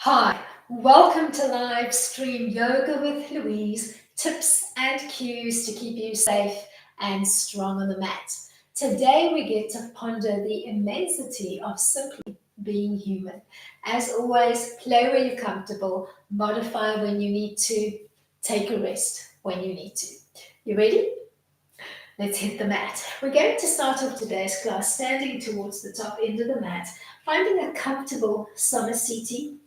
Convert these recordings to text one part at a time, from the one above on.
Hi, welcome to live stream yoga with Louise, tips and cues to keep you safe and strong on the mat. Today we get to ponder the immensity of simply being human. As always, play where you're comfortable, modify when you need to, take a rest when you need to. You ready? Let's hit the mat. We're going to start off today's class standing towards the top end of the mat, finding a comfortable samasthiti.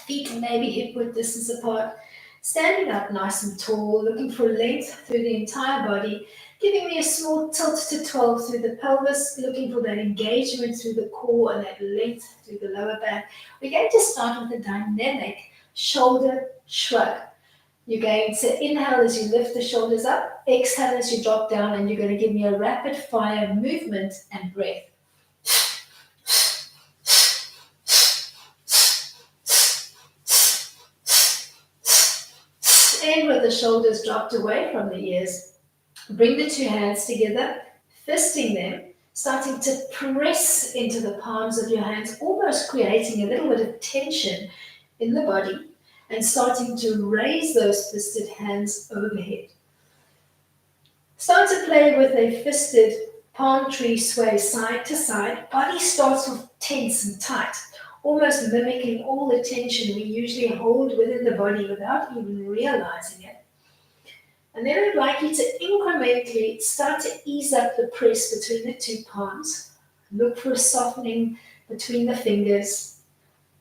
Feet maybe hip width distance apart, standing up nice and tall, looking for length through the entire body, giving me a small tilt to 12 through the pelvis, looking for that engagement through the core and that length through the lower back. We're going to start with a dynamic shoulder shrug. You're going to inhale as you lift the shoulders up, exhale as you drop down, and you're going to give me a rapid fire movement and breath. And with the shoulders dropped away from the ears, bring the two hands together, fisting them, starting to press into the palms of your hands, almost creating a little bit of tension in the body, and starting to raise those fisted hands overhead. Start to play with a fisted palm tree sway side to side. Body starts off tense and tight, almost mimicking all the tension we usually hold within the body without even realizing it. And then I'd like you to incrementally start to ease up the press between the two palms. Look for a softening between the fingers.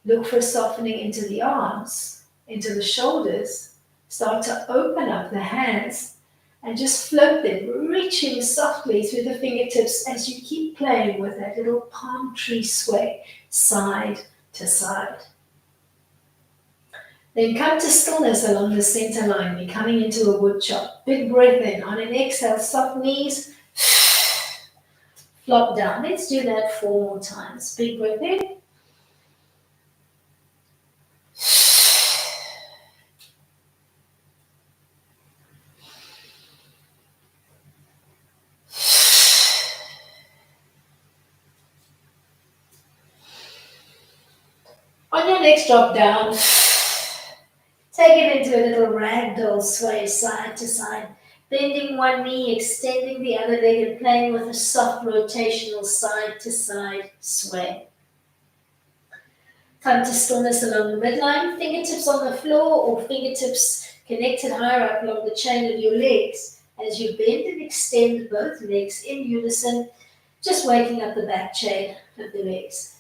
Look for a softening into the arms, into the shoulders. Start to open up the hands and just float them, reaching softly through the fingertips as you keep playing with that little palm tree sway, side to side. Then come to stillness along the center line. We're coming into a wood chop. Big breath in. On an exhale, soft knees, flop down. Let's do that 4 more times. Big breath in. On your next drop down, take it into a little ragdoll sway side to side, bending one knee, extending the other leg, and playing with a soft rotational side to side sway. Come to stillness along the midline, fingertips on the floor or fingertips connected higher up along the chain of your legs. As you bend and extend both legs in unison, just waking up the back chain of the legs.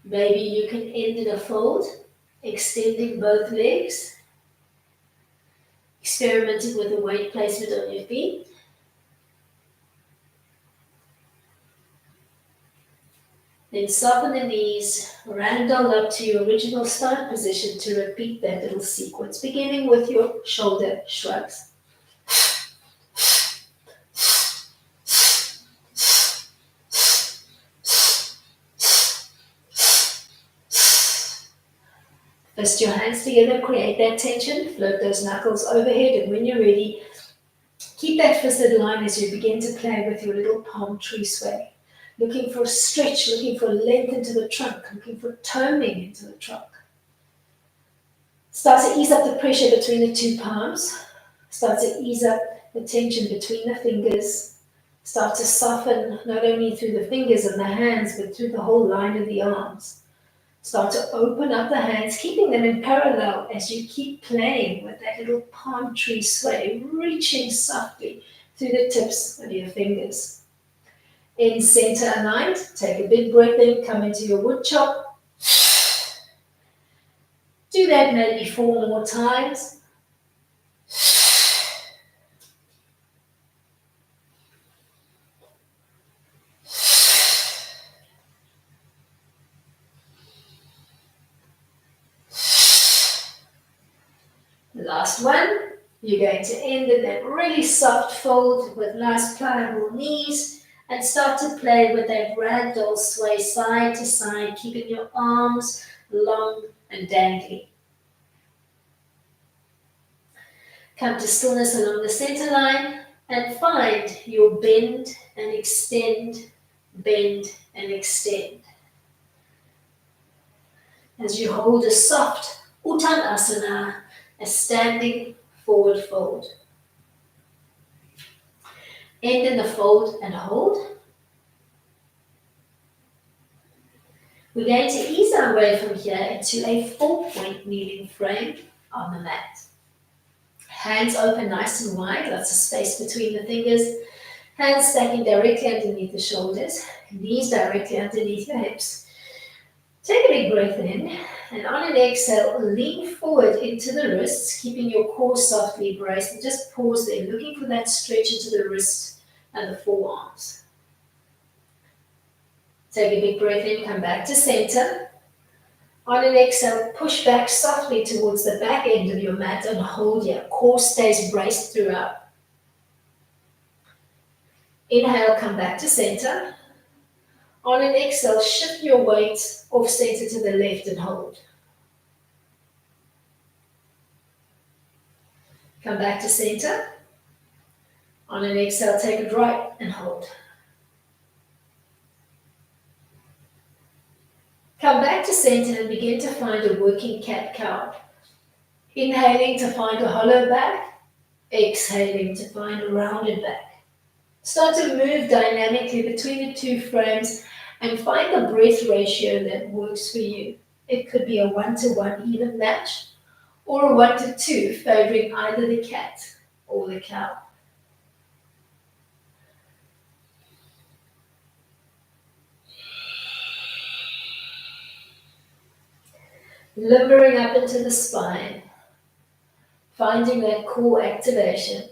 Maybe you can end in a fold, extending both legs, experimenting with the weight placement on your feet. Then soften the knees, ragdoll up to your original start position to repeat that little sequence, beginning with your shoulder shrugs. Fist your hands together, create that tension, float those knuckles overhead, and when you're ready, keep that fisted line as you begin to play with your little palm tree sway. Looking for a stretch, looking for length into the trunk, looking for toning into the trunk. Start to ease up the pressure between the two palms. Start to ease up the tension between the fingers. Start to soften not only through the fingers and the hands, but through the whole line of the arms. Start to open up the hands, keeping them in parallel as you keep playing with that little palm tree sway, reaching softly through the tips of your fingers. In center aligned, take a big breath in, come into your wood chop. Do that maybe 4 more times. Last one. You're going to end in that really soft fold with nice pliable knees and start to play with that ragdoll sway side to side, keeping your arms long and dangly. Come to stillness along the center line and find your bend and extend, bend and extend. as you hold a soft Uttanasana, a standing forward fold. End in the fold and hold. We're going to ease our way from here into a 4-point kneeling frame on the mat. Hands open nice and wide, lots of space between the fingers. Hands stacking directly underneath the shoulders, knees directly underneath the hips. Take a big breath in, and on an exhale, lean forward into the wrists, keeping your core softly braced, and just pause there, looking for that stretch into the wrist and the forearms. Take a big breath in, come back to center. On an exhale, push back softly towards the back end of your mat and hold here. Core stays braced throughout. Inhale, come back to center. On an exhale, shift your weight off center to the left and hold. Come back to center. On an exhale, take it right and hold. Come back to center and begin to find a working cat-cow. Inhaling to find a hollow back. Exhaling to find a rounded back. Start to move dynamically between the two frames and find the breath ratio that works for you. It could be a 1-to-1 even match or a 1-to-2 favoring either the cat or the cow. Limbering up into the spine, finding that core activation.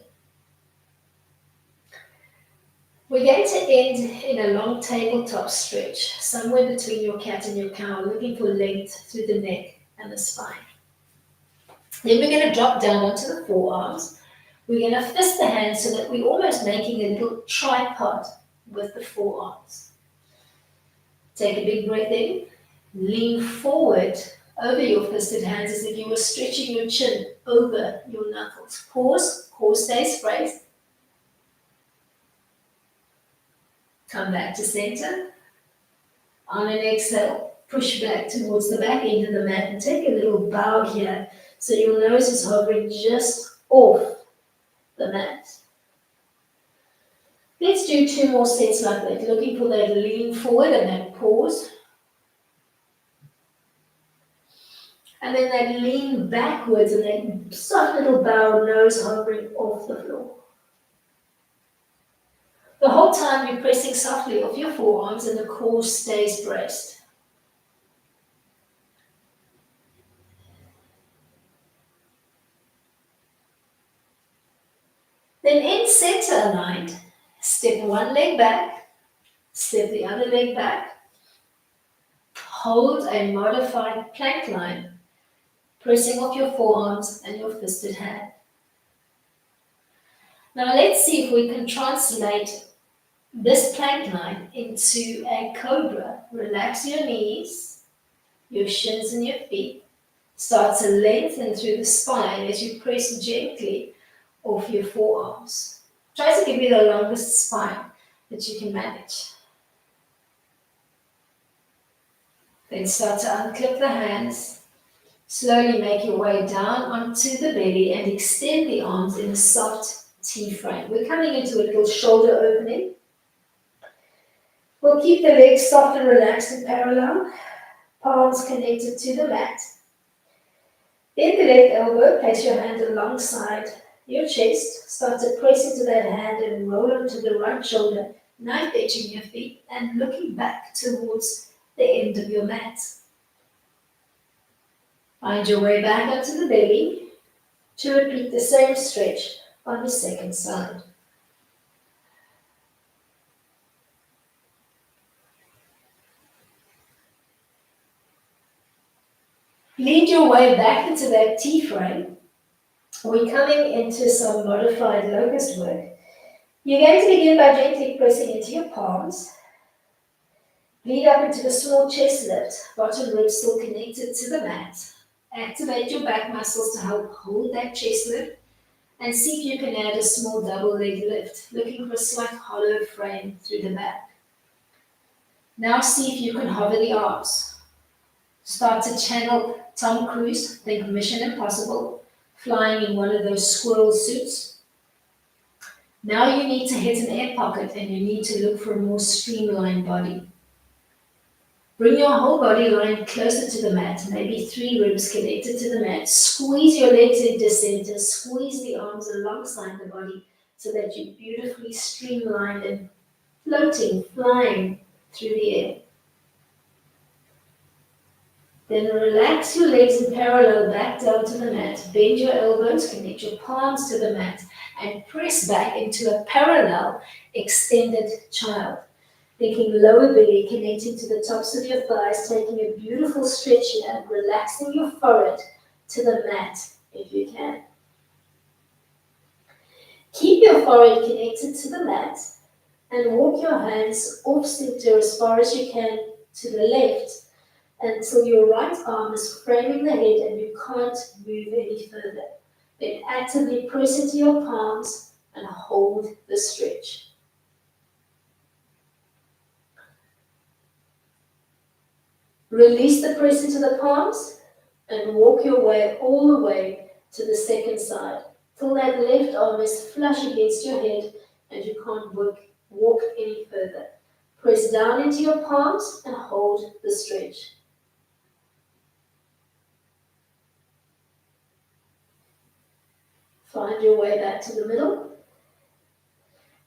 We're going to end in a long tabletop stretch, somewhere between your cat and your cow, looking for length through the neck and the spine. Then we're going to drop down onto the forearms. We're going to fist the hands so that we're almost making a little tripod with the forearms. Take a big breath in. Lean forward over your fisted hands as if you were stretching your chin over your knuckles. Pause, core stays braced. Come back to center. On an exhale, push back towards the back end of the mat and take a little bow here so your nose is hovering just off the mat. Let's do 2 more sets like that, looking for that lean forward and that pause. And then that lean backwards and that soft little bow, nose hovering off the floor. The whole time you're pressing softly off your forearms and the core stays braced. Then in center aligned, step one leg back, step the other leg back. Hold a modified plank line, pressing off your forearms and your fisted hand. Now let's see if we can translate this plank line into a cobra. Relax your knees, your shins and your feet. Start to lengthen through the spine as you press gently off your forearms. Try to give you the longest spine that you can manage. Then start to unclip the hands. Slowly make your way down onto the belly and extend the arms in a soft T-frame. We're coming into a little shoulder opening. We'll keep the legs soft and relaxed and parallel, palms connected to the mat. Bend the left elbow, place your hand alongside your chest. Start to press into that hand and roll onto the right shoulder, knife edging your feet and looking back towards the end of your mat. Find your way back onto the belly to repeat the same stretch on the second side. Lead your way back into that T-frame. We're coming into some modified locust work. You're going to begin by gently pressing into your palms. Lead up into the small chest lift, bottom ribs still connected to the mat. Activate your back muscles to help hold that chest lift and see if you can add a small double leg lift, looking for a slight hollow frame through the back. Now see if you can hover the arms. Start to channel Tom Cruise, think Mission Impossible, flying in one of those squirrel suits. Now you need to hit an air pocket and you need to look for a more streamlined body. Bring your whole body line closer to the mat, maybe 3 ribs connected to the mat. Squeeze your legs into center, squeeze the arms alongside the body so that you're beautifully streamlined and floating, flying through the air. Then relax your legs in parallel back down to the mat. Bend your elbows, connect your palms to the mat, and press back into a parallel extended child. Thinking lower belly, connecting to the tops of your thighs, taking a beautiful stretch here, relaxing your forehead to the mat if you can. Keep your forehead connected to the mat and walk your hands off center as far as you can to the left until your right arm is framing the head and you can't move any further. Then actively press into your palms and hold the stretch. Release the press into the palms and walk your way all the way to the second side till that left arm is flush against your head and you can't walk any further. Press down into your palms and hold the stretch. Find your way back to the middle.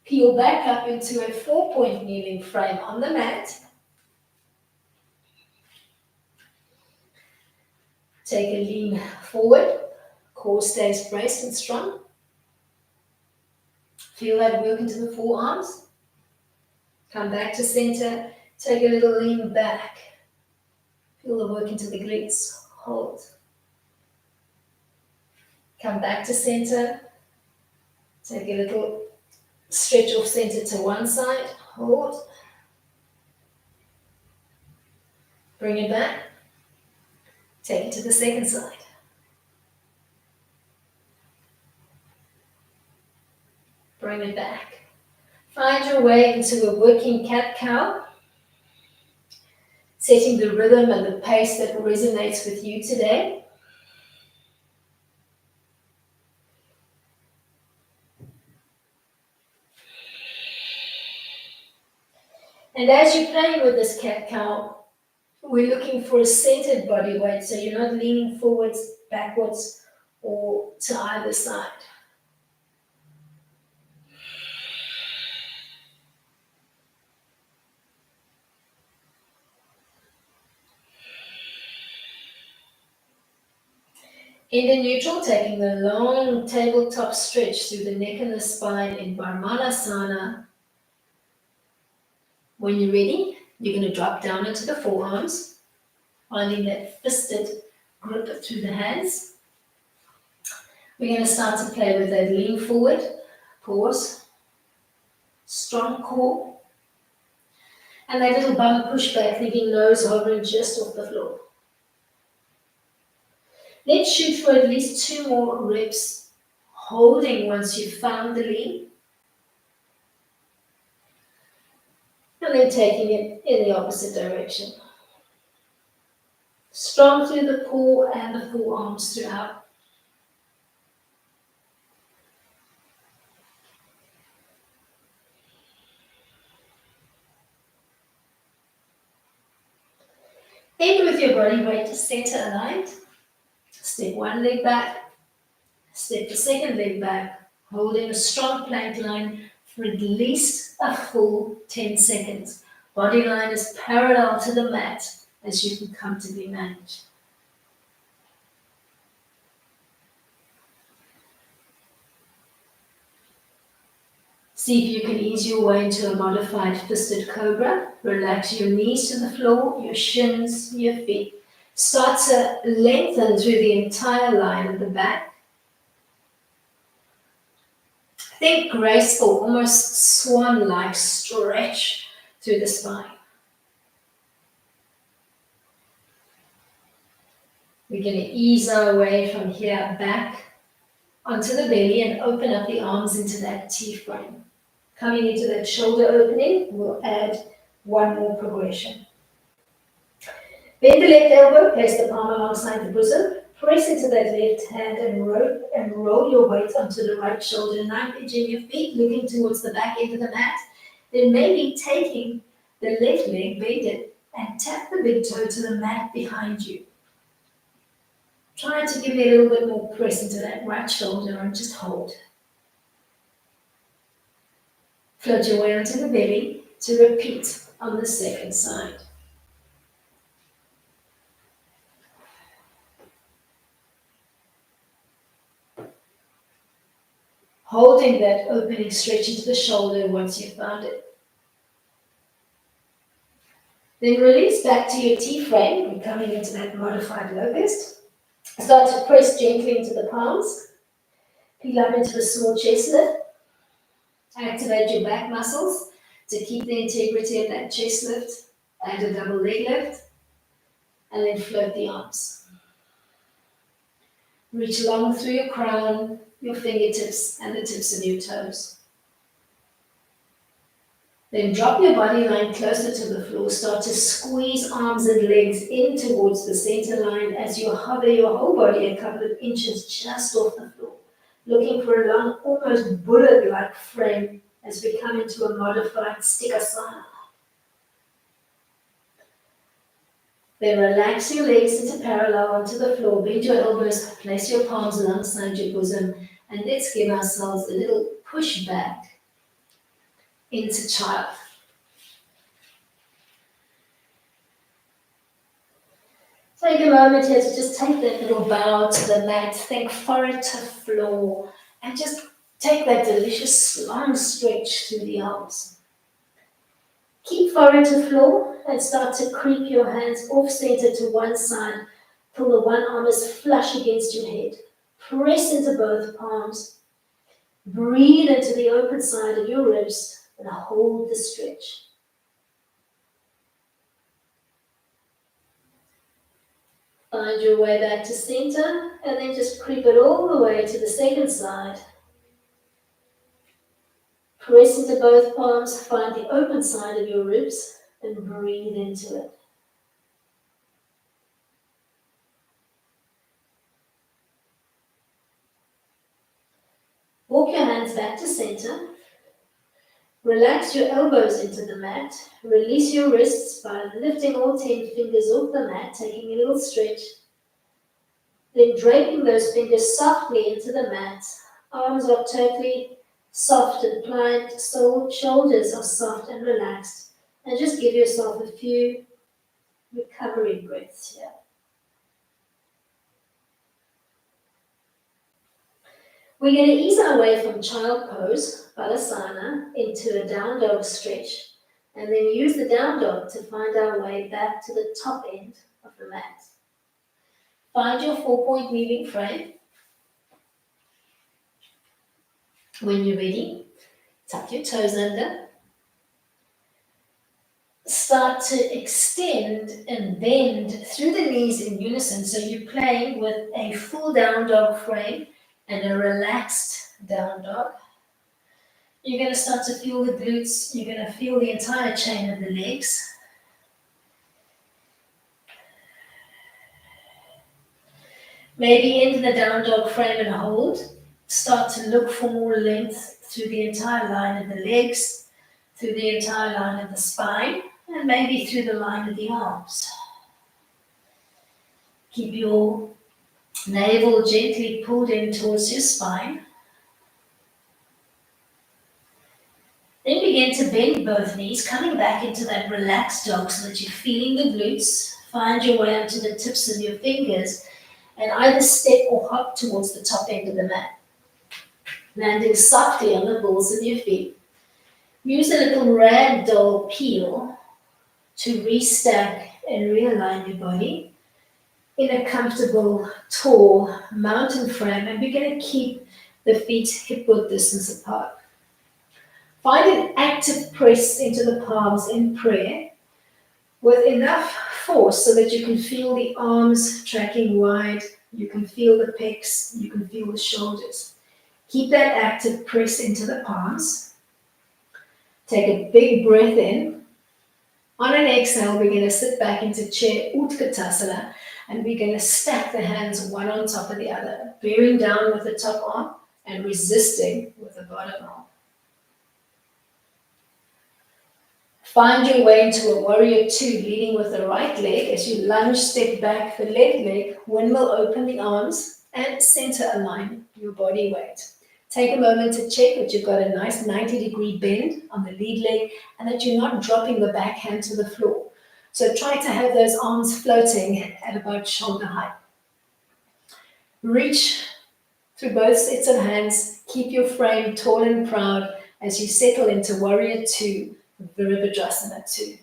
Peel back up into a 4-point kneeling frame on the mat. Take a lean forward, core stays braced and strong. Feel that work into the forearms. Come back to center, take a little lean back. Feel the work into the glutes, hold. Come back to center, take a little stretch off center to one side, hold. Bring it back. Take it to the second side. Bring it back. Find your way into a working cat-cow, setting the rhythm and the pace that resonates with you today. And as you're playing with this cat-cow, we're looking for a centered body weight, so you're not leaning forwards, backwards, or to either side. In the neutral, taking the long tabletop stretch through the neck and the spine in Varmanasana. When you're ready, you're going to drop down into the forearms, finding that fisted grip through the hands. We're going to start to play with that lean forward, pause, strong core, and that little bum push back, leaving nose hovering just off the floor. Let's shoot for at least 2 more reps, holding once you've found the lean. And then taking it in the opposite direction. Strong through the core and the forearms throughout. End with your body weight to center aligned. Step one leg back. Step the second leg back, holding a strong plank line for at least a full 10 seconds. Body line is parallel to the mat as you can comfortably manage. See if you can ease your way into a modified fisted cobra. Relax your knees to the floor, your shins, your feet. Start to lengthen through the entire line of the back. Think graceful, almost swan-like stretch through the spine. We're going to ease our way from here back onto the belly and open up the arms into that T-frame. Coming into that shoulder opening, we'll add one more progression. Bend the left elbow, place the palm alongside the bosom, press into that left hand and roll your weight onto the right shoulder, knife edging your feet, looking towards the back end of the mat. Then maybe taking the left leg, bend it, and tap the big toe to the mat behind you. Try to give me a little bit more press into that right shoulder and just hold. Float your way onto the belly to repeat on the second side. Holding that opening stretch into the shoulder once you've found it. Then release back to your T-frame. We're coming into that modified locust. Start to press gently into the palms. Peel up into the small chest lift. Activate your back muscles to keep the integrity of that chest lift. Add a double leg lift. And then float the arms. Reach long through your crown, your fingertips, and the tips of your toes. Then drop your body line closer to the floor. Start to squeeze arms and legs in towards the center line as you hover your whole body a couple of inches just off the floor. Looking for a long, almost bullet-like frame as we come into a modified stikasana. Then relax your legs into parallel onto the floor. Bend your elbows, place your palms alongside your bosom, and let's give ourselves a little push back into child. Take a moment here to just take that little bow to the mat, think forehead to floor, and just take that delicious long stretch through the arms. Keep forehead to floor and start to creep your hands off center to one side till the one arm is flush against your head. Press into both palms. Breathe into the open side of your ribs and hold the stretch. Find your way back to center and then just creep it all the way to the second side. Press into both palms, find the open side of your ribs and breathe into it. Walk your hands back to center. Relax your elbows into the mat. Release your wrists by lifting all 10 fingers off the mat, taking a little stretch. Then draping those fingers softly into the mat. Arms are totally soft and pliant, shoulders are soft and relaxed. And just give yourself a few recovery breaths here. We're going to ease our way from child pose, Balasana, into a down dog stretch, and then use the down dog to find our way back to the top end of the mat. Find your 4-point weaving frame. When you're ready, tuck your toes under. Start to extend and bend through the knees in unison. So you're playing with a full down dog frame and a relaxed down dog. You're going to start to feel the glutes. You're going to feel the entire chain of the legs. Maybe into the down dog frame and hold. Start to look for more length through the entire line of the legs, through the entire line of the spine, and maybe through the line of the arms. Keep your navel gently pulled in towards your spine. Then begin to bend both knees, coming back into that relaxed dog so that you're feeling the glutes. Find your way onto the tips of your fingers and either step or hop towards the top end of the mat. Landing softly on the balls of your feet. Use a little ragdoll peel to restack and realign your body in a comfortable, tall mountain frame, and we're going to keep the feet hip-width distance apart. Find an active press into the palms in prayer with enough force so that you can feel the arms tracking wide, you can feel the pecs, you can feel the shoulders. Keep that active press into the palms. Take a big breath in. On an exhale, we're going to sit back into chair Utkatasana, and we're going to stack the hands one on top of the other, bearing down with the top arm and resisting with the bottom arm. Find your way into a warrior two, leading with the right leg. As you lunge, step back the left leg, windmill open the arms, and center align your body weight. Take a moment to check that you've got a nice 90-degree bend on the lead leg and that you're not dropping the back hand to the floor. So try to have those arms floating at about shoulder height. Reach through both sets of hands. Keep your frame tall and proud as you settle into warrior two, Virabhadrasana 2.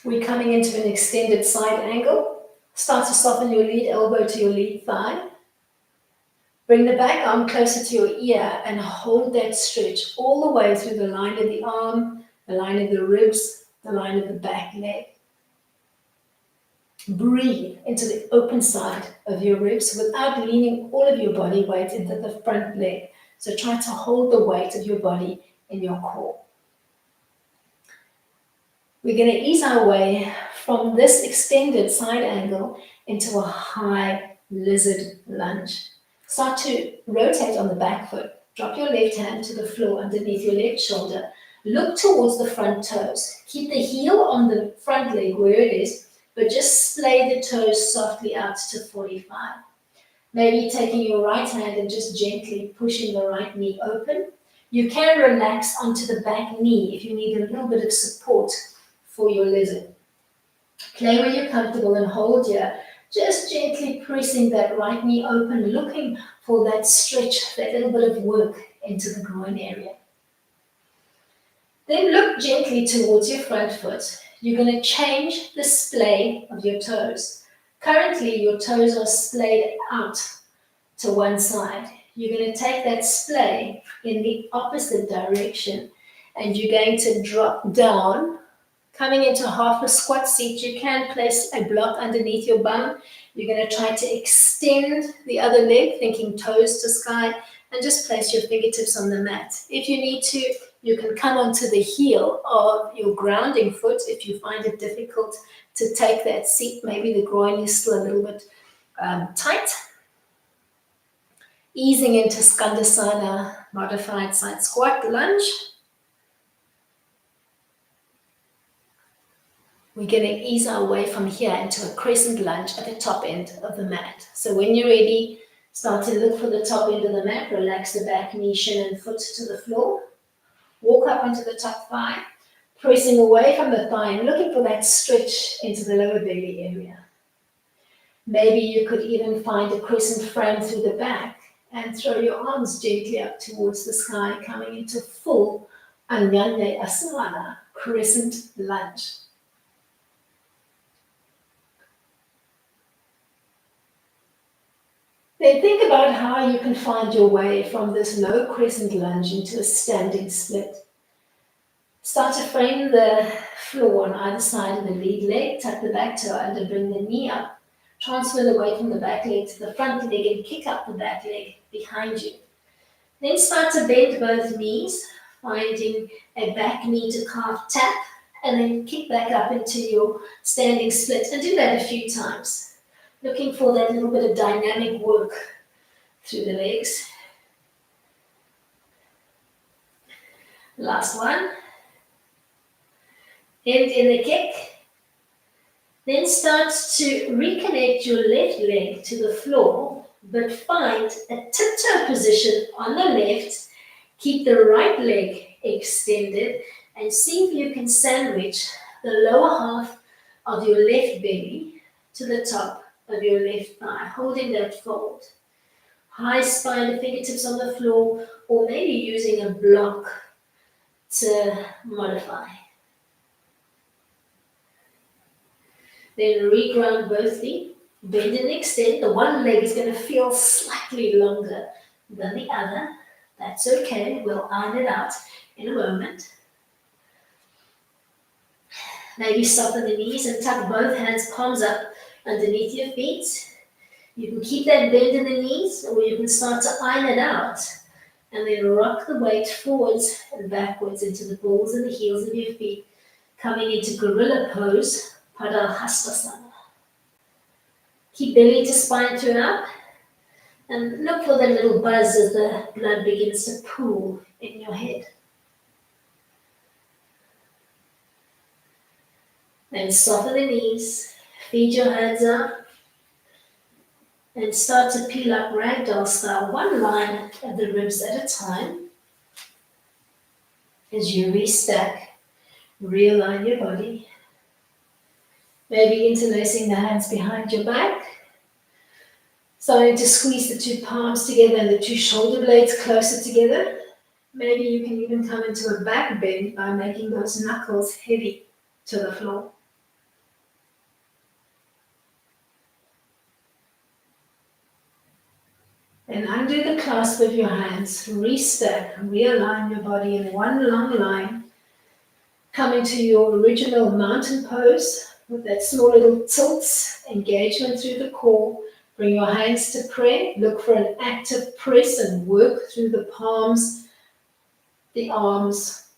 We're coming into an extended side angle. Start to soften your lead elbow to your lead thigh. Bring the back arm closer to your ear and hold that stretch all the way through the line of the arm, the line of the ribs, the line of the back leg. Breathe into the open side of your ribs without leaning all of your body weight into the front leg. So try to hold the weight of your body in your core. We're going to ease our way from this extended side angle into a high lizard lunge. Start to rotate on the back foot. Drop your left hand to the floor underneath your left shoulder. Look towards the front toes. Keep the heel on the front leg where it is, but just splay the toes softly out to 45. Maybe taking your right hand and just gently pushing the right knee open. You can relax onto the back knee if you need a little bit of support for your lizard. Play where you're comfortable and hold here. Just gently pressing that right knee open, looking for that stretch, that little bit of work into the groin area. Then look gently towards your front foot. You're going to change the splay of your toes. Currently, your toes are splayed out to one side. You're going to take that splay in the opposite direction and you're going to drop down. Coming into half a squat seat, you can place a block underneath your bum. You're going to try to extend the other leg, thinking toes to sky, and just place your fingertips on the mat. If you need to, you can come onto the heel of your grounding foot if you find it difficult to take that seat. Maybe the groin is still a little bit tight. Easing into Skandasana, modified side squat lunge. We're going to ease our way from here into a crescent lunge at the top end of the mat. So when you're ready, start to look for the top end of the mat. Relax the back, knee, shin, and foot to the floor. Walk up onto the top thigh, pressing away from the thigh and looking for that stretch into the lower belly area. Maybe you could even find a crescent frame through the back and throw your arms gently up towards the sky, coming into full Anyanya Asana, crescent lunge. Then think about how you can find your way from this low crescent lunge into a standing split. Start to frame the floor on either side of the lead leg, tuck the back toe under, bring the knee up, transfer the weight from the back leg to the front leg and kick up the back leg behind you. Then start to bend both knees, finding a back knee to calf tap, and then kick back up into your standing split, and do that a few times. Looking for that little bit of dynamic work through the legs. Last one. End in the kick. Then start to reconnect your left leg to the floor, but find a tiptoe position on the left. Keep the right leg extended and see if you can sandwich the lower half of your left belly to the top of your left thigh, holding that fold. High spine, fingertips on the floor, or maybe using a block to modify. Then reground both feet, bend and extend. The one leg is going to feel slightly longer than the other. That's okay, we'll iron it out in a moment. Maybe soften the knees and tuck both hands, palms up underneath your feet. You can keep that bend in the knees, or you can start to iron it out And then rock the weight forwards and backwards into the balls and the heels of your feet, coming into gorilla pose, Padahastasana. Keep belly to spine tune up, and look for that little buzz as the blood begins to pool in your head. Then soften the knees, feed your hands up, and start to peel up ragdoll style, one line of the ribs at a time. As you restack, realign your body. Maybe interlacing the hands behind your back. Starting to squeeze the two palms together and the two shoulder blades closer together. Maybe you can even come into a back bend by making those knuckles heavy to the floor. And undo the clasp of your hands, restack, realign your body in one long line. Come into your original mountain pose with that small little tilts, engagement through the core. Bring your hands to prayer. Look for an active press and work through the palms, the arms,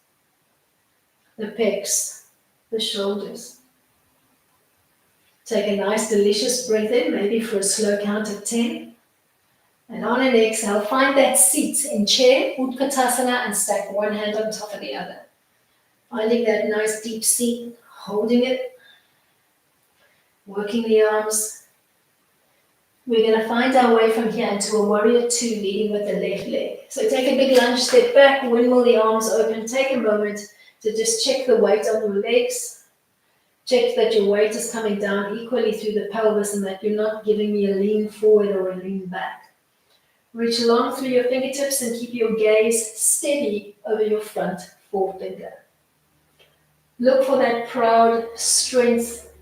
the pecs, the shoulders. Take a nice delicious breath in, maybe for a slow count of 10. And on an exhale, find that seat in chair, Utkatasana, and stack one hand on top of the other. Finding that nice deep seat, holding it, working the arms. We're going to find our way from here into a warrior two, leading with the left leg. So take a big lunge, step back, windmill the arms open. Take a moment to just check the weight on your legs. Check that your weight is coming down equally through the pelvis and that you're not giving me a lean forward or a lean back. Reach along through your fingertips and keep your gaze steady over your front forefinger. Look for that proud strength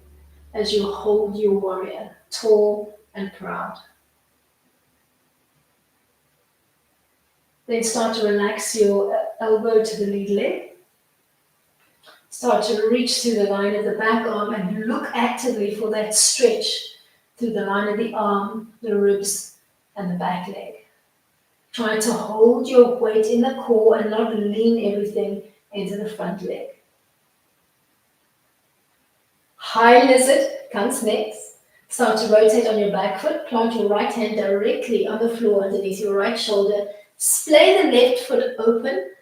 as you hold your warrior, tall and proud. Then start to relax your elbow to the lead leg. Start to reach through the line of the back arm and look actively for that stretch through the line of the arm, the ribs, and the back leg. Try to hold your weight in the core and not lean everything into the front leg. High lizard comes next. Start to rotate on your back foot. Plant your right hand directly on the floor underneath your right shoulder. Splay the left foot open.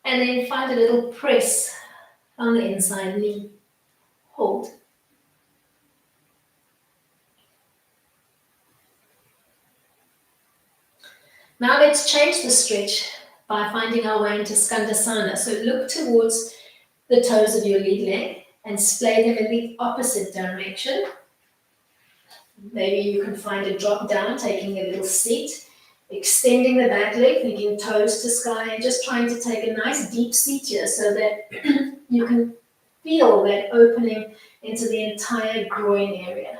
And then find a little press on the inside knee. Hold. Now let's change the stretch by finding our way into Skandasana. So look towards the toes of your lead leg and splay them in the opposite direction. Maybe you can find a drop down, taking a little seat, extending the back leg, thinking toes to sky, and just trying to take a nice deep seat here so that you can feel that opening into the entire groin area.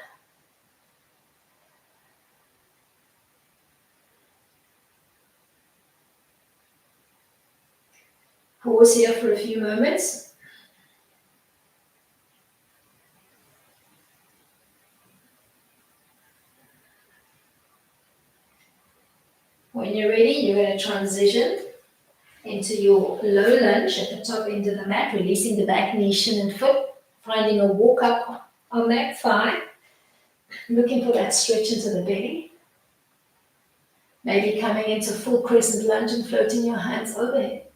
Pause here for a few moments. When you're ready, you're going to transition into your low lunge at the top end of the mat, releasing the back knee, shin and foot, finding a walk up on that thigh, looking for that stretch into the belly. Maybe coming into full crescent lunge and floating your hands overhead.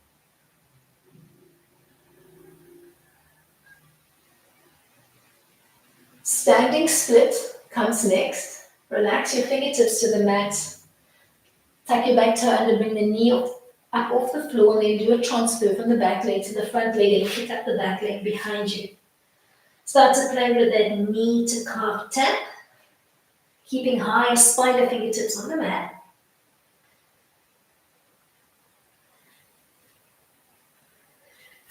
Standing split comes next. Relax your fingertips to the mat. Tuck your back toe under, bring the knee up off the floor, and then do a transfer from the back leg to the front leg and pick up the back leg behind you. Start to play with that knee to calf tap, keeping high spider fingertips on the mat.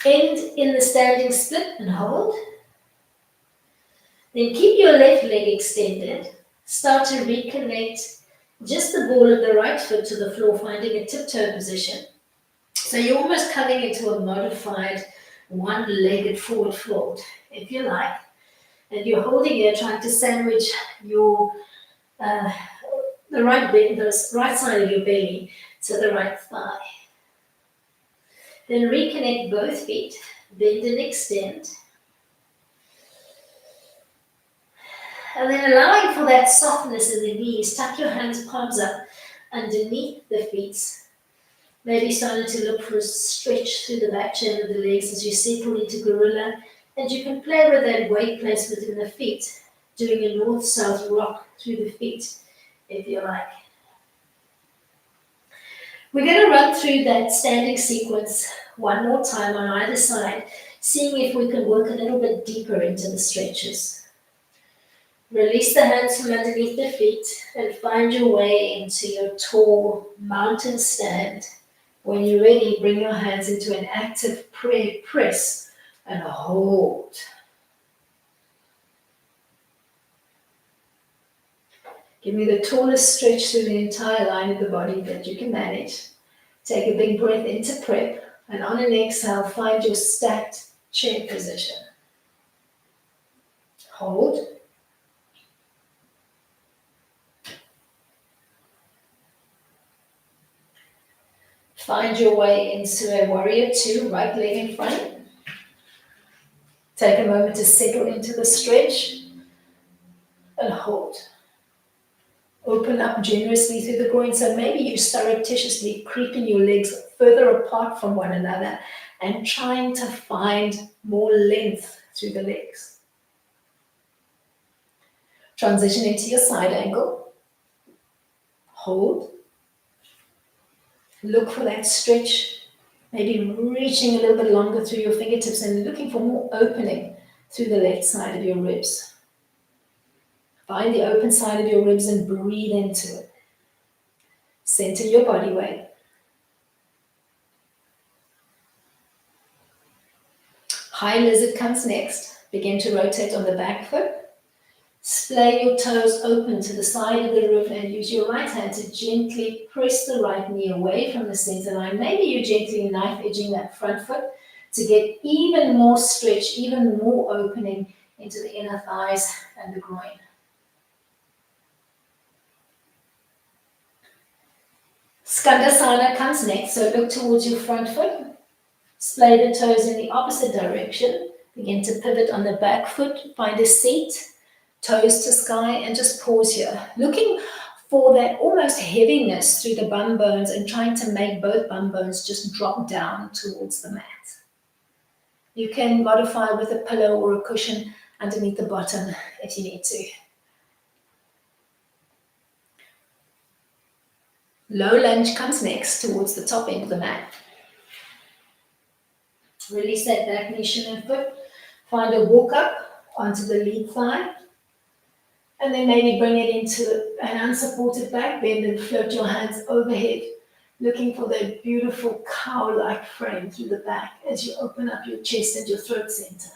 End in the standing split and hold. Then keep your left leg extended. Start to reconnect just the ball of the right foot to the floor, finding a tiptoe position. So you're almost coming into a modified one-legged forward fold, if you like. And you're holding here, trying to sandwich your the right side of your belly to the right thigh. Then reconnect both feet, bend and extend. And then allowing for that softness in the knees, tuck your hands, palms up underneath the feet. Maybe starting to look for a stretch through the back chain of the legs as you settle into gorilla. And you can play with that weight placement in the feet, doing a north-south rock through the feet, if you like. We're going to run through that standing sequence one more time on either side, seeing if we can work a little bit deeper into the stretches. Release the hands from underneath the feet and find your way into your tall mountain stand. When you're ready, bring your hands into an active prayer press and hold. Give me the tallest stretch through the entire line of the body that you can manage. Take a big breath into prep, and on an exhale, find your stacked chair position. Hold. Find your way into a warrior two, right leg in front. Take a moment to settle into the stretch and hold. Open up generously through the groin, so maybe you surreptitiously creeping your legs further apart from one another and trying to find more length through the legs. Transition into your side angle. Hold. Look for that stretch, maybe reaching a little bit longer through your fingertips and looking for more opening through the left side of your ribs. Find the open side of your ribs and breathe into it. Center your body weight. High lizard comes next. Begin to rotate on the back foot. Splay your toes open to the side of the roof and use your right hand to gently press the right knee away from the center line. Maybe you're gently knife edging that front foot to get even more stretch, even more opening into the inner thighs and the groin. Skandasana comes next, so look towards your front foot. Splay the toes in the opposite direction. Begin to pivot on the back foot. Find a seat, toes to sky, and just pause here. Looking for that almost heaviness through the bum bones and trying to make both bum bones just drop down towards the mat. You can modify with a pillow or a cushion underneath the bottom if you need to. Low lunge comes next towards the top end of the mat. Release that back knee, shin and foot. Find a walk up onto the lead thigh. And then maybe bring it into an unsupported back bend and float your hands overhead, looking for that beautiful cow-like frame through the back as you open up your chest and your throat center.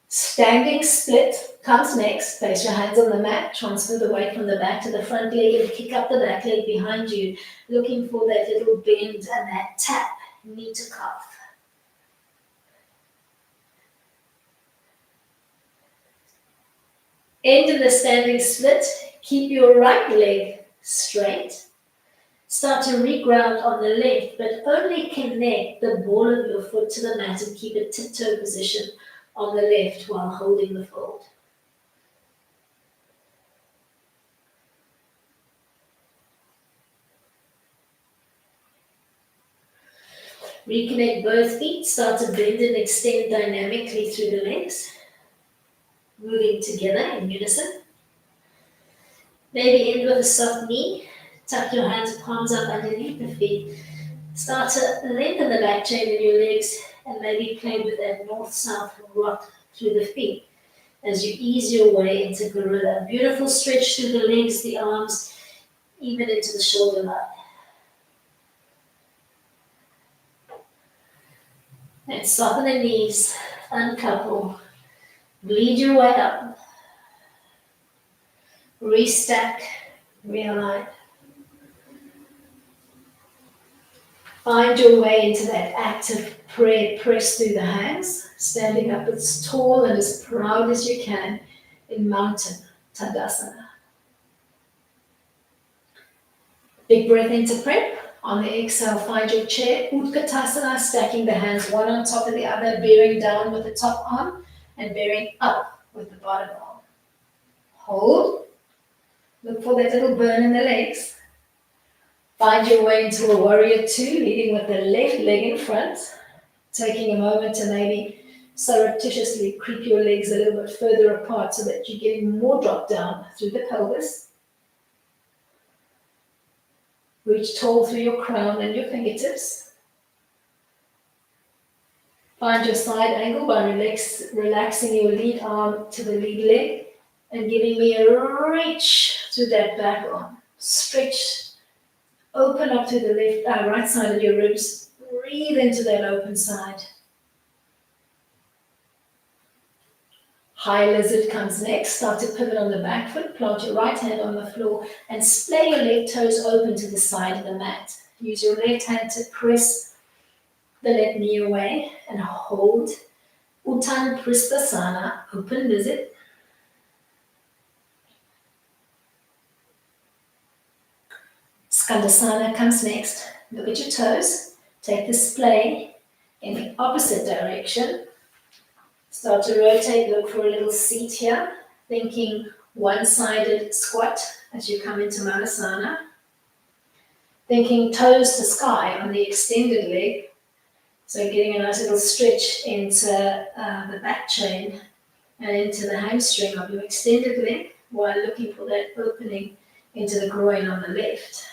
Standing split comes next. Place your hands on the mat, transfer the weight from the back to the front leg and kick up the back leg behind you, looking for that little bend and that tap, knee to calf. End of the standing split. Keep your right leg straight. Start to reground on the left, but only connect the ball of your foot to the mat and keep a tiptoe position on the left while holding the fold. Reconnect both feet. Start to bend and extend dynamically through the legs. Moving together in unison. Maybe end with a soft knee. Tuck your hands, palms up underneath the feet. Start to lengthen the back chain in your legs and maybe play with that north-south rock through the feet as you ease your way into gorilla. Beautiful stretch through the legs, the arms, even into the shoulder line. And soften the knees, uncouple, bleed your way up, restack, realign. Find your way into that active prayer press through the hands, standing up as tall and as proud as you can in mountain Tadasana. Big breath into prep. On the exhale, find your chair. Utkatasana, stacking the hands one on top of the other, bearing down with the top arm and bearing up with the bottom arm. Hold. Look for that little burn in the legs. Find your way into a warrior two, leading with the left leg in front. Taking a moment to maybe surreptitiously creep your legs a little bit further apart so that you're getting more drop down through the pelvis. Reach tall through your crown and your fingertips. Find your side angle by relaxing your lead arm to the lead leg and giving me a reach through that back arm. Stretch, open up to the right side of your ribs. Breathe into that open side. High lizard comes next. Start to pivot on the back foot. Plant your right hand on the floor and splay your left toes open to the side of the mat. Use your left hand to press the left knee away and hold. Uttan Pristhasana, open lizard. Skandasana comes next. Look at your toes. Take the splay in the opposite direction. Start to rotate, look for a little seat here. Thinking one-sided squat as you come into Manasana. Thinking toes to sky on the extended leg. So getting a nice little stretch into the back chain and into the hamstring of your extended leg while looking for that opening into the groin on the left.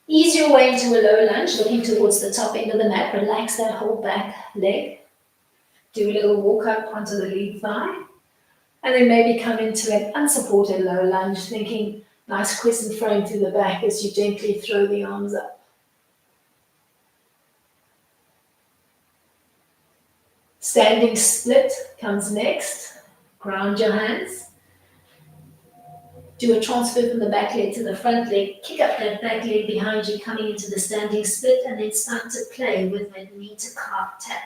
Ease your way into a low lunge, looking towards the top end of the mat. Relax that whole back leg. Do a little walk up onto the lead thigh. And then maybe come into an unsupported low lunge, thinking nice crescent frame through the back as you gently throw the arms up. Standing split comes next. Ground your hands. Do a transfer from the back leg to the front leg. Kick up that back leg behind you, coming into the standing split, and then start to play with that knee to calf tap.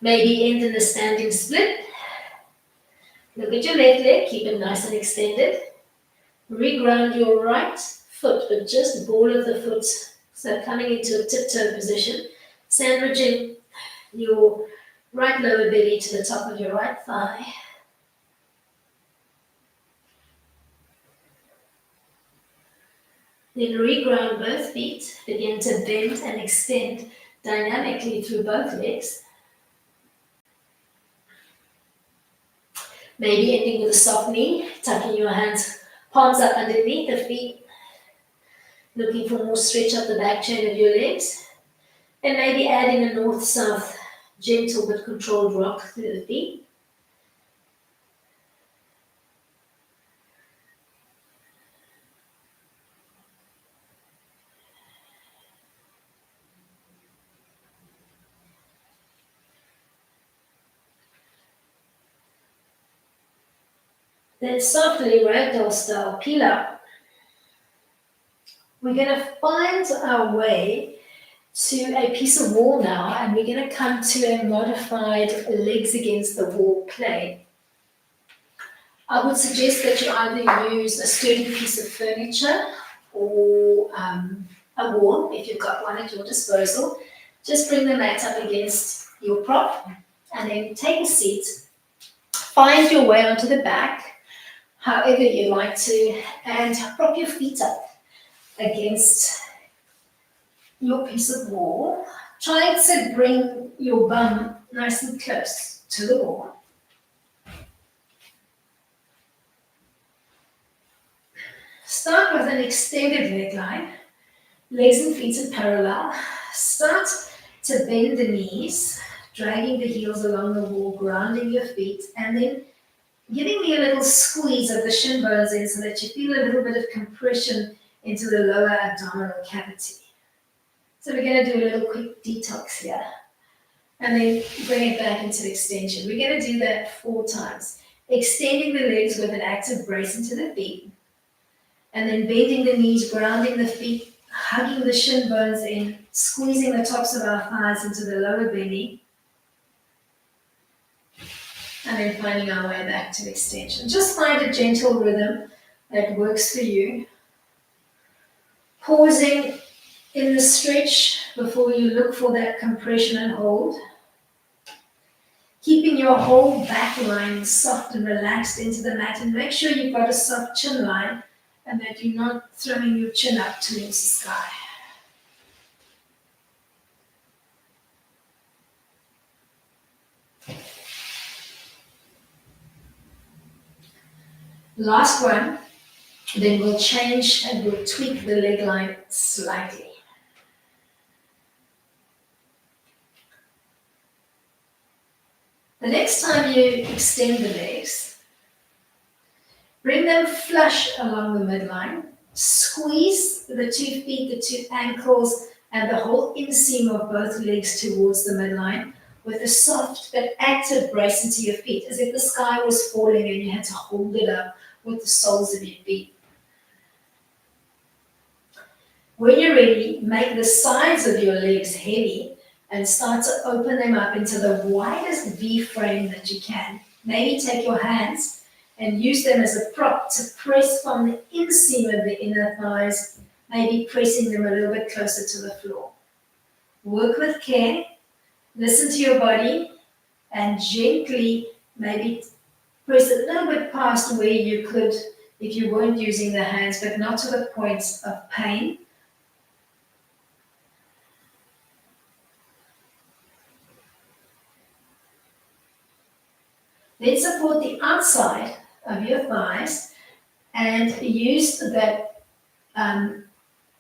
Maybe end in the standing split. Look at your left leg, keep it nice and extended. Reground your right foot, but just ball of the foot. So coming into a tiptoe position, sandwiching your right lower belly to the top of your right thigh. Then reground both feet, begin to bend and extend dynamically through both legs. Maybe ending with a soft knee, tucking your hands, palms up underneath the feet, looking for more stretch up the back chain of your legs, and maybe adding a north-south gentle but controlled rock through the feet. Then softly, ragdoll style, peel up. We're going to find our way to a piece of wall now, and we're going to come to a modified legs against the wall play. I would suggest that you either use a sturdy piece of furniture or a wall, if you've got one at your disposal. Just bring the mat up against your prop, and then take a seat. Find your way onto the back, however you like to, and prop your feet up against your piece of wall. Try to bring your bum nice and close to the wall. Start with an extended leg line, legs and feet in parallel. Start to bend the knees, dragging the heels along the wall, grounding your feet, and then giving me a little squeeze of the shin bones in so that you feel a little bit of compression into the lower abdominal cavity. So we're going to do a little quick detox here and then bring it back into extension. We're going to do that 4 times. Extending the legs with an active brace into the feet, and then bending the knees, grounding the feet, hugging the shin bones in, squeezing the tops of our thighs into the lower belly. And then finding our way back to extension. Just find a gentle rhythm that works for you. Pausing in the stretch before you look for that compression and hold. Keeping your whole back line soft and relaxed into the mat, and make sure you've got a soft chin line and that you're not throwing your chin up towards the sky. Last one, then we'll change and we'll tweak the leg line slightly. The next time you extend the legs, bring them flush along the midline, squeeze the 2 feet, the 2 ankles, and the whole inseam of both legs towards the midline with a soft but active brace into your feet, as if the sky was falling and you had to hold it up with the soles of your feet. When you're ready, make the sides of your legs heavy and start to open them up into the widest V frame that you can. Maybe take your hands and use them as a prop to press from the inseam of the inner thighs, maybe pressing them a little bit closer to the floor. Work with care, listen to your body, and gently maybe press a little bit past where you could if you weren't using the hands, but not to the point of pain. Then support the outside of your thighs and use that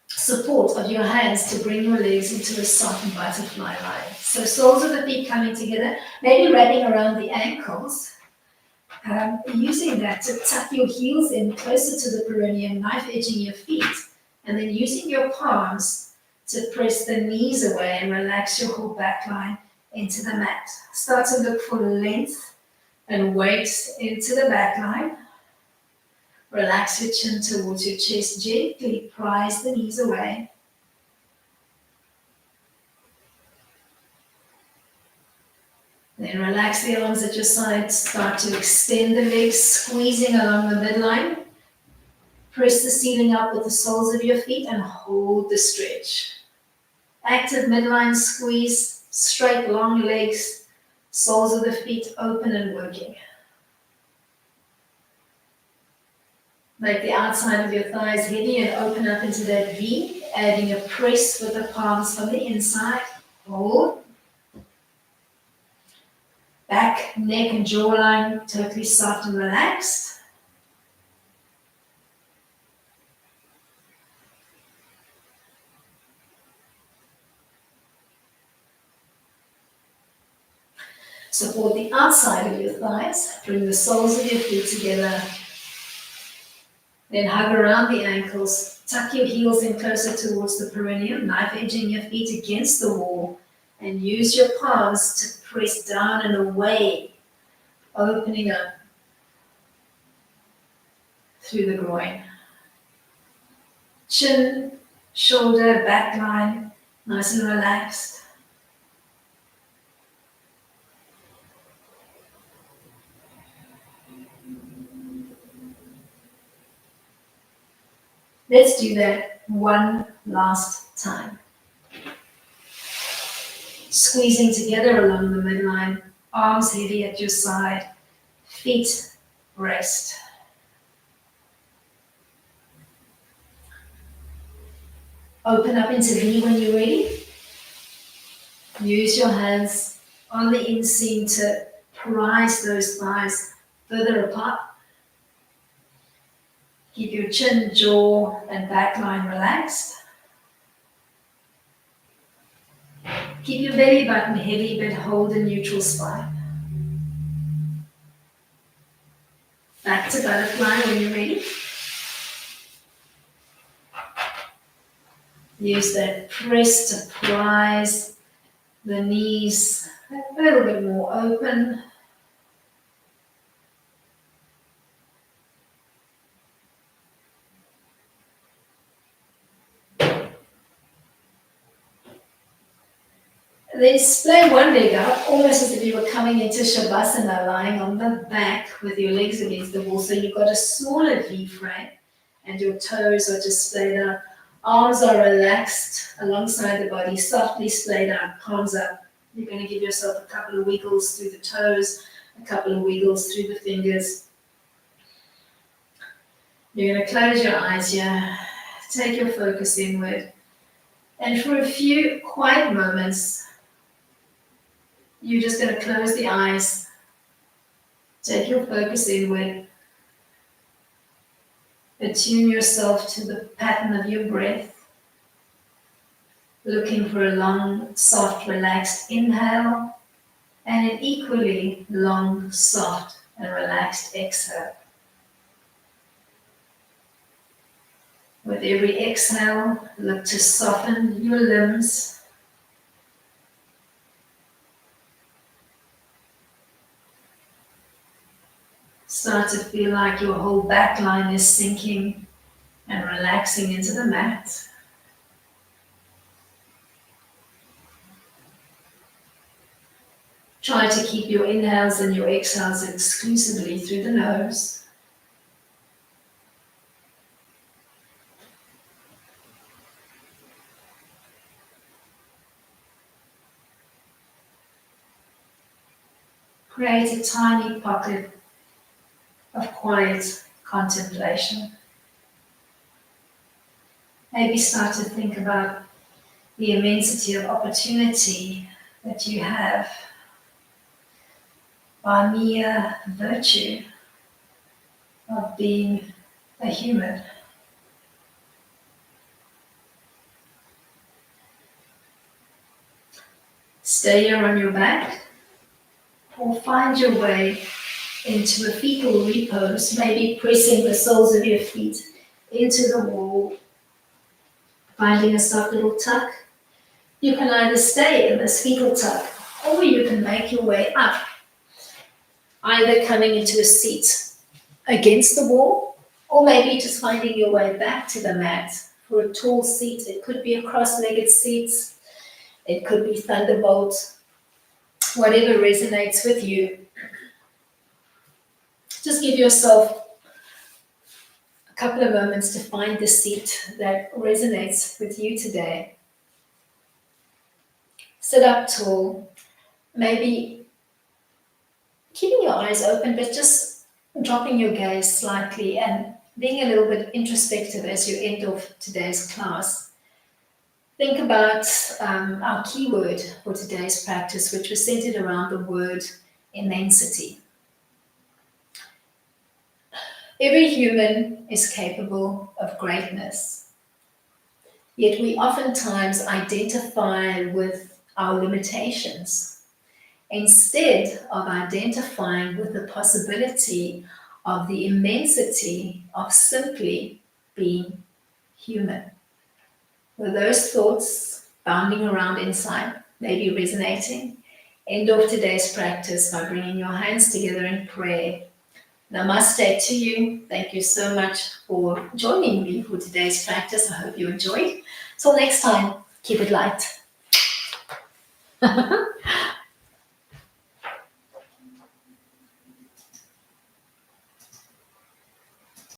support of your hands to bring your legs into a soft butterfly line. So soles of the feet coming together, maybe wrapping around the ankles, using that to tuck your heels in closer to the perineum, knife edging your feet, and then using your palms to press the knees away and relax your whole back line into the mat. Start to look for length and weight into the back line. Relax your chin towards your chest. Gently prise the knees away. Then relax the arms at your sides. Start to extend the legs, squeezing along the midline. Press the ceiling up with the soles of your feet and hold the stretch. Active midline squeeze, straight long legs, soles of the feet open and working. Make the outside of your thighs heavy and open up into that V, adding a press with the palms from the inside. Hold. Back, neck and jawline totally soft and relaxed. Support the outside of your thighs. Bring the soles of your feet together. Then hug around the ankles. Tuck your heels in closer towards the perineum, knife edging your feet against the wall. And use your palms to press down and away, opening up through the groin. Chin, shoulder, back line, nice and relaxed. Let's do that one last time. Squeezing together along the midline, arms heavy at your side, feet rest. Open up into V when you're ready. Use your hands on the inseam to prise those thighs further apart. Keep your chin, jaw, and back line relaxed. Keep your belly button heavy, but hold a neutral spine. Back to butterfly when you're ready. Use that press to prise the knees a little bit more open. Then splay one leg out, almost as if you were coming into Shavasana, lying on the back with your legs against the wall. So you've got a smaller V frame and your toes are just splayed out. Arms are relaxed alongside the body, softly splayed out, palms up. You're going to give yourself a couple of wiggles through the toes, a couple of wiggles through the fingers. You're going to close your eyes here, take your focus inward, and for a few quiet moments, you're just going to close the eyes, take your focus inward, attune yourself to the pattern of your breath, looking for a long, soft, relaxed inhale, and an equally long, soft, and relaxed exhale. With every exhale, look to soften your limbs. Start to feel like your whole back line is sinking and relaxing into the mat. Try to keep your inhales and your exhales exclusively through the nose. Create a tiny pocket of quiet contemplation. Maybe start to think about the immensity of opportunity that you have by mere virtue of being a human. Stay here on your back or find your way into a fetal repose, maybe pressing the soles of your feet into the wall, finding a soft little tuck. You can either stay in this fetal tuck or you can make your way up, either coming into a seat against the wall or maybe just finding your way back to the mat for a tall seat. It could be a cross-legged seat, it could be thunderbolt, whatever resonates with you. Just give yourself a couple of moments to find the seat that resonates with you today. Sit up tall, maybe keeping your eyes open, but just dropping your gaze slightly and being a little bit introspective as you end off today's class. Think about our keyword for today's practice, which was centered around the word immensity. Every human is capable of greatness, yet we oftentimes identify with our limitations instead of identifying with the possibility of the immensity of simply being human. With those thoughts bounding around inside, maybe resonating, end of today's practice by bringing your hands together in prayer. Namaste to you. Thank you so much for joining me for today's practice. I hope you enjoyed. Till next time, keep it light.